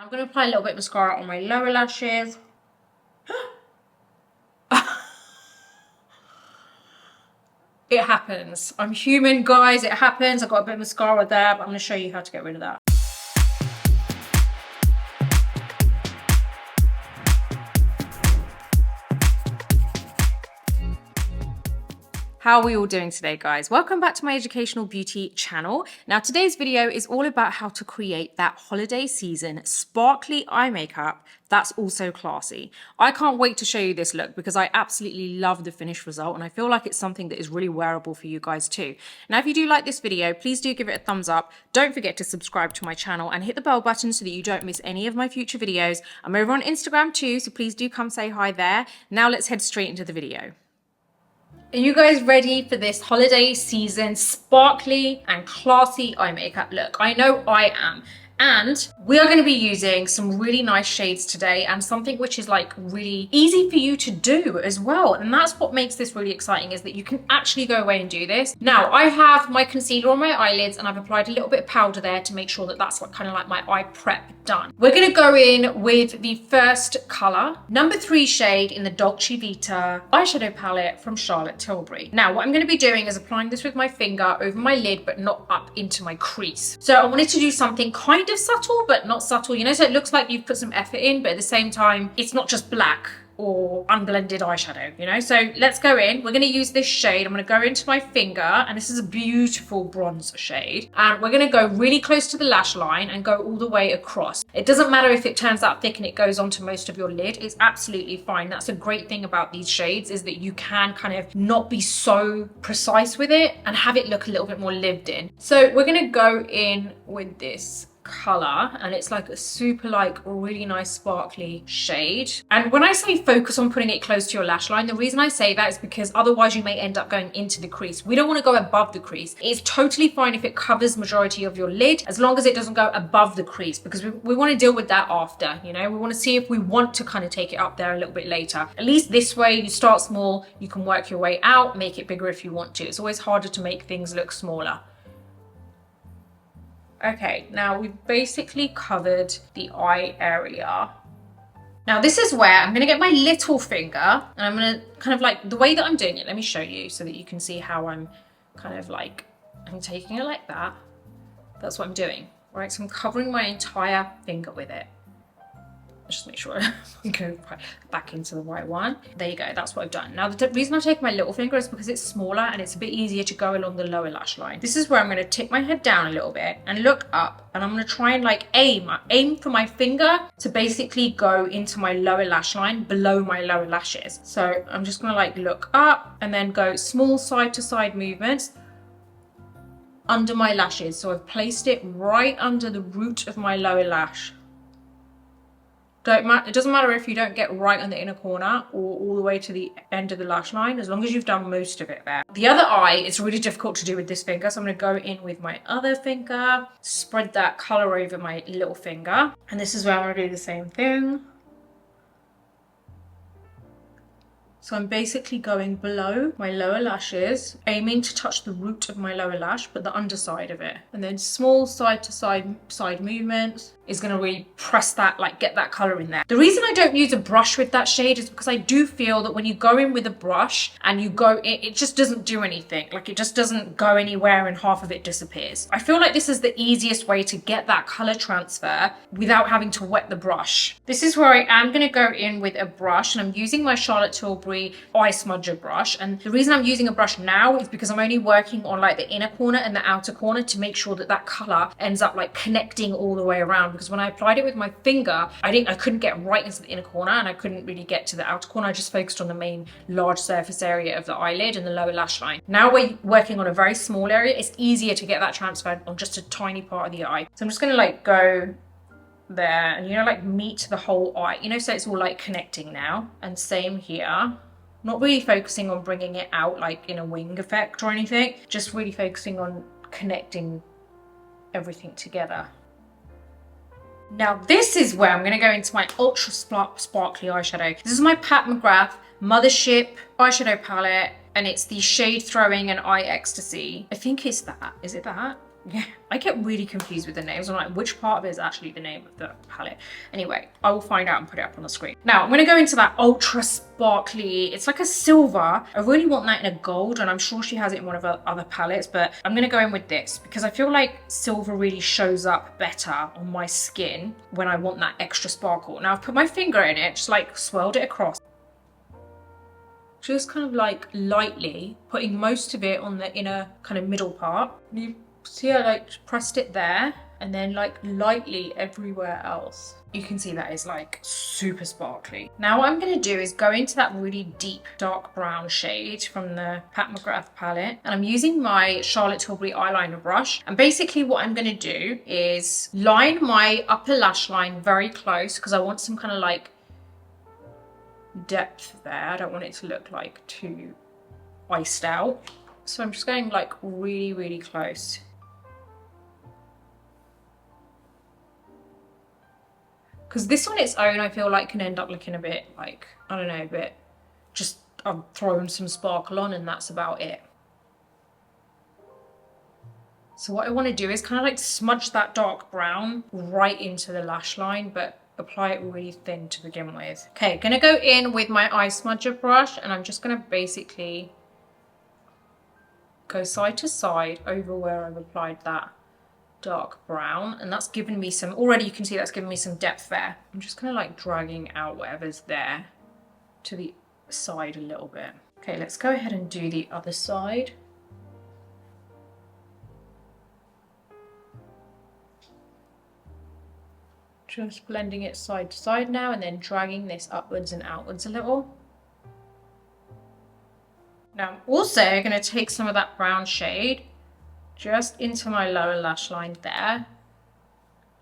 I'm going to apply a little bit of mascara on my lower lashes. It happens. I'm human, guys. It happens. I've got a bit of mascara there, but I'm going to show you how to get rid of that. How are we all doing today, guys? Welcome back to my educational beauty channel. Now, today's video is all about how to create that holiday season sparkly eye makeup that's also classy. I can't wait to show you this look because I absolutely love the finished result and I feel like it's something that is really wearable for you guys too. Now, if you do like this video, please do give it a thumbs up. Don't forget to subscribe to my channel and hit the bell button so that you don't miss any of my future videos. I'm over on Instagram too, so please do come say hi there. Now let's head straight into the video. Are you guys ready for this holiday season sparkly and classy eye makeup look? I know I am. And we are going to be using some really nice shades today and something which is like really easy for you to do as well. And that's what makes this really exciting, is that you can actually go away and do this. Now, I have my concealer on my eyelids and I've applied a little bit of powder there to make sure that that's kind of like my eye prep done. We're going to go in with the first color, number 3 shade in the Dolce Vita eyeshadow palette from Charlotte Tilbury. Now, what I'm going to be doing is applying this with my finger over my lid, but not up into my crease. So I wanted to do something kind of subtle, but not subtle, you know, so it looks like you've put some effort in, but at the same time, it's not just black or unblended eyeshadow, you know? So let's go in. We're going to use this shade. I'm going to go into my finger, and this is a beautiful bronze shade. And we're going to go really close to the lash line and go all the way across. It doesn't matter if it turns out thick and it goes onto most of your lid. It's absolutely fine. That's a great thing about these shades, is that you can kind of not be so precise with it and have it look a little bit more lived in. So we're going to go in with this color, and it's like a super like really nice sparkly shade. And when I say focus on putting it close to your lash line, the reason I say that is because otherwise you may end up going into the crease. We don't want to go above the crease. It's totally fine if it covers majority of your lid, as long as it doesn't go above the crease, because we want to deal with that after, you know. We want to see if we want to kind of take it up there a little bit later. At least this way, you start small, you can work your way out, make it bigger if you want to. It's always harder to make things look smaller. Okay, now we've basically covered the eye area. Now this is where I'm going to get my little finger and I'm going to kind of like, the way that I'm doing it, let me show you so that you can see how I'm kind of like, I'm taking it like that. That's what I'm doing, right? So I'm covering my entire finger with it. Just make sure I go back into the right one. There you go, that's what I've done. Now the reason I've taken my little finger is because it's smaller and it's a bit easier to go along the lower lash line. This is where I'm going to tip my head down a little bit and look up, and I'm going to try and like aim for my finger to basically go into my lower lash line below my lower lashes. So I'm just going to like look up and then go small side to side movements under my lashes. So I've placed it right under the root of my lower lash. It doesn't matter if you don't get right on the inner corner or all the way to the end of the lash line, as long as you've done most of it there. The other eye, it's really difficult to do with this finger, so I'm going to go in with my other finger, spread that color over my little finger, and this is where I'm going to do the same thing. So I'm basically going below my lower lashes, aiming to touch the root of my lower lash, but the underside of it. And then small side to side movements is going to really press that, like get that color in there. The reason I don't use a brush with that shade is because I do feel that when you go in with a brush and you go, it just doesn't do anything. Like it just doesn't go anywhere and half of it disappears. I feel like this is the easiest way to get that color transfer without having to wet the brush. This is where I am going to go in with a brush, and I'm using my Charlotte Tilbury eye smudger brush. And the reason I'm using a brush now is because I'm only working on like the inner corner and the outer corner to make sure that that color ends up like connecting all the way around, because when I applied it with my finger, I couldn't get right into the inner corner and I couldn't really get to the outer corner. I just focused on the main large surface area of the eyelid and the lower lash line. Now we're working on a very small area. It's easier to get that transferred on just a tiny part of the eye. So I'm just going to like go there and, you know, like meet the whole eye, you know, so it's all like connecting now. And same here. Not really focusing on bringing it out like in a wing effect or anything, just really focusing on connecting everything together. Now this is where I'm going to go into my ultra sparkly eyeshadow. This is my Pat McGrath Mothership eyeshadow palette, and it's the Shade Throwing and Eye Ecstasy. I think it's that. Is it that? Yeah, I get really confused with the names. I'm like, which part of it is actually the name of the palette? Anyway, I will find out and put it up on the screen. Now, I'm gonna go into that ultra sparkly, it's like a silver. I really want that in a gold, and I'm sure she has it in one of her other palettes, but I'm gonna go in with this because I feel like silver really shows up better on my skin when I want that extra sparkle. Now, I've put my finger in it, just like swirled it across. Just kind of like lightly putting most of it on the inner kind of middle part. You see I like pressed it there and then like lightly everywhere else. You can see that is like super sparkly. Now what I'm going to do is go into that really deep dark brown shade from the Pat McGrath palette, and I'm using my Charlotte Tilbury eyeliner brush, and basically what I'm going to do is line my upper lash line very close because I want some kind of like depth there. I don't want it to look like too iced out. So I'm just going like really, really close. Because this on its own, I feel like can end up looking a bit like, I don't know, a bit just I'm throwing some sparkle on and that's about it. So what I want to do is kind of like smudge that dark brown right into the lash line, but apply it really thin to begin with. Okay, gonna go in with my eye smudger brush, and I'm just gonna basically go side to side over where I've applied that dark brown, and that's given me some, already you can see that's given me some depth there. I'm just kind of like dragging out whatever's there to the side a little bit. Okay, let's go ahead and do the other side. Just blending it side to side now and then dragging this upwards and outwards a little. Now I'm also going to take some of that brown shade just into my lower lash line there.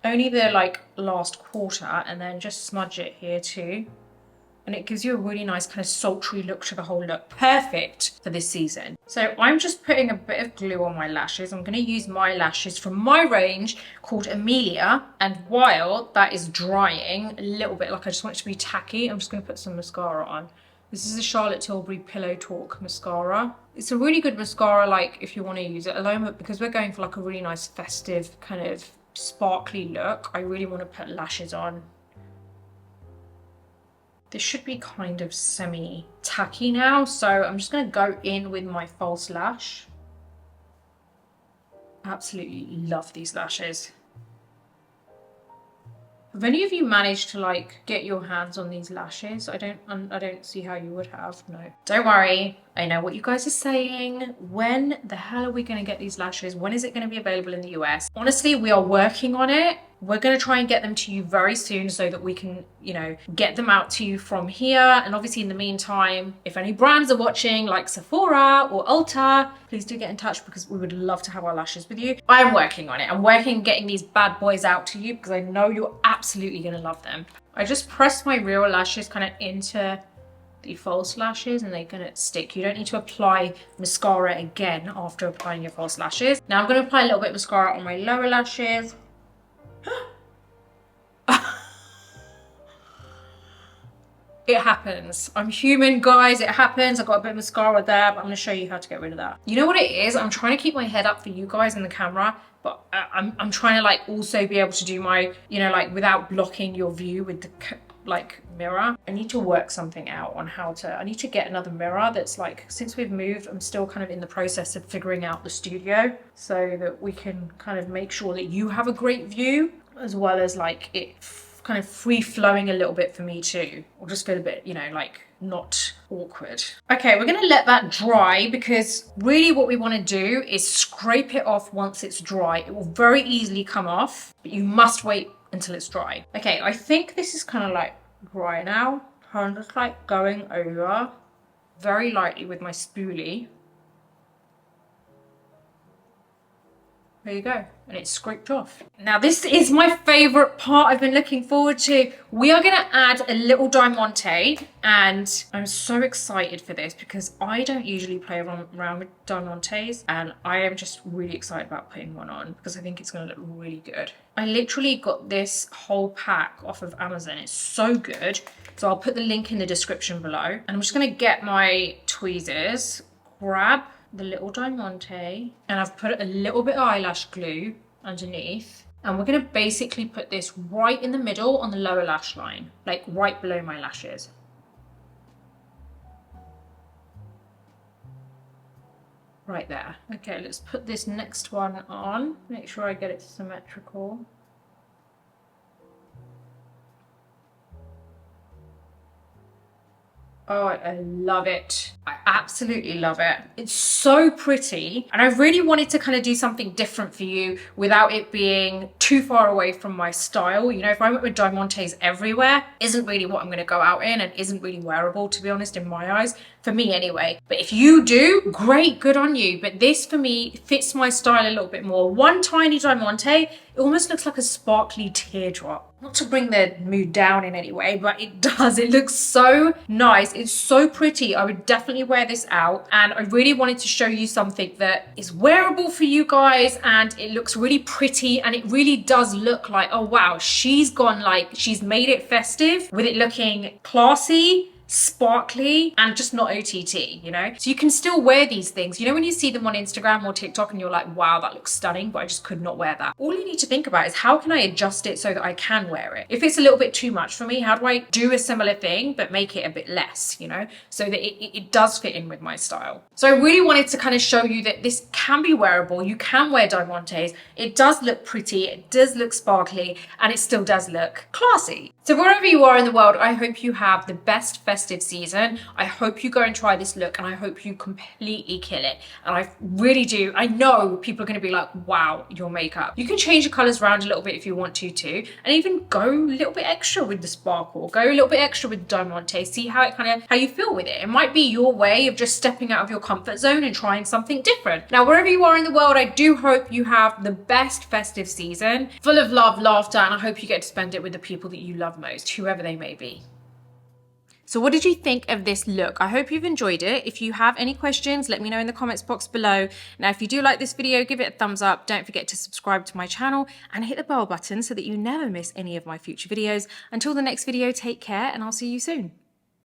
Only the like last quarter, and then just smudge it here too. And it gives you a really nice kind of sultry look to the whole look. Perfect for this season. So I'm just putting a bit of glue on my lashes. I'm going to use my lashes from my range called Amelia. And while that is drying a little bit, like I just want it to be tacky, I'm just going to put some mascara on. This is a Charlotte Tilbury Pillow Talk mascara. It's a really good mascara, like if you want to use it alone, but because we're going for like a really nice festive kind of sparkly look, I really want to put lashes on. This should be kind of semi-tacky now, so I'm just going to go in with my false lash. Absolutely love these lashes. Have any of you managed to like get your hands on these lashes? I don't see how you would have. No. Don't worry. I know what you guys are saying. When the hell are we going to get these lashes? When is it going to be available in the US? Honestly, we are working on it. We're going to try and get them to you very soon so that we can, you know, get them out to you from here. And obviously in the meantime, if any brands are watching like Sephora or Ulta, please do get in touch because we would love to have our lashes with you. I'm working on it. I'm working on getting these bad boys out to you because I know you're absolutely going to love them. I just pressed my real lashes kind of into the false lashes and they're gonna stick. You don't need to apply mascara again after applying your false lashes. Now I'm gonna apply a little bit of mascara on my lower lashes. It happens. I'm human, guys. It happens. I've got a bit of mascara there, but I'm gonna show you how to get rid of that. You know what it is? I'm trying to keep my head up for you guys in the camera, but I'm trying to like also be able to do my, you know, like without blocking your view with the like mirror. I need to work something out on how to, I need to get another mirror that's like, since we've moved, I'm still kind of in the process of figuring out the studio so that we can kind of make sure that you have a great view as well as like it kind of free flowing a little bit for me too, or just feel a bit, you know, like not awkward. Okay, we're gonna let that dry because really what we want to do is scrape it off once it's dry. It will very easily come off, but you must wait until it's dry. Okay, I think this is kind of like dry now. I'm just like going over very lightly with my spoolie. There you go, and it's scraped off. Now this is my favorite part I've been looking forward to. We are gonna add a little diamante, and I'm so excited for this because I don't usually play around with diamantes, and I am just really excited about putting one on because I think it's gonna look really good. I literally got this whole pack off of Amazon. It's so good. So I'll put the link in the description below, and I'm just gonna get my tweezers, grab the little diamante, and I've put a little bit of eyelash glue underneath. And we're going to basically put this right in the middle on the lower lash line, like right below my lashes. Right there. Okay, let's put this next one on. Make sure I get it symmetrical. Oh, I love it. I absolutely love it. It's so pretty. And I really wanted to kind of do something different for you without it being too far away from my style. You know, if I went with diamantes everywhere, isn't really what I'm going to go out in and isn't really wearable, to be honest, in my eyes. For me anyway. But if you do, great, good on you. But this for me fits my style a little bit more. One tiny diamante, it almost looks like a sparkly teardrop. Not to bring the mood down in any way, but it does. It looks so nice. It's so pretty. I would definitely wear this out. And I really wanted to show you something that is wearable for you guys, and it looks really pretty, and it really does look like, oh wow, she's gone, like, she's made it festive with it looking classy, sparkly, and just not OTT, you know? So you can still wear these things. You know when you see them on Instagram or TikTok and you're like, wow, that looks stunning, but I just could not wear that. All you need to think about is how can I adjust it so that I can wear it? If it's a little bit too much for me, how do I do a similar thing but make it a bit less, you know? So that it does fit in with my style. So I really wanted to kind of show you that this can be wearable. You can wear diamantes. It does look pretty, it does look sparkly, and it still does look classy. So wherever you are in the world, I hope you have the best festive season. I hope you go and try this look, and I hope you completely kill it. And I really do. I know people are going to be like, wow, your makeup. You can change the colors around a little bit if you want to too, and even go a little bit extra with the sparkle. Go a little bit extra with the diamante. See how you feel with it. It might be your way of just stepping out of your comfort zone and trying something different. Now, wherever you are in the world, I do hope you have the best festive season, full of love, laughter, and I hope you get to spend it with the people that you love most, whoever they may be. So what did you think of this look? I hope you've enjoyed it. If you have any questions, let me know in the comments box below. Now, if you do like this video, give it a thumbs up. Don't forget to subscribe to my channel and hit the bell button so that you never miss any of my future videos. Until the next video, take care, and I'll see you soon.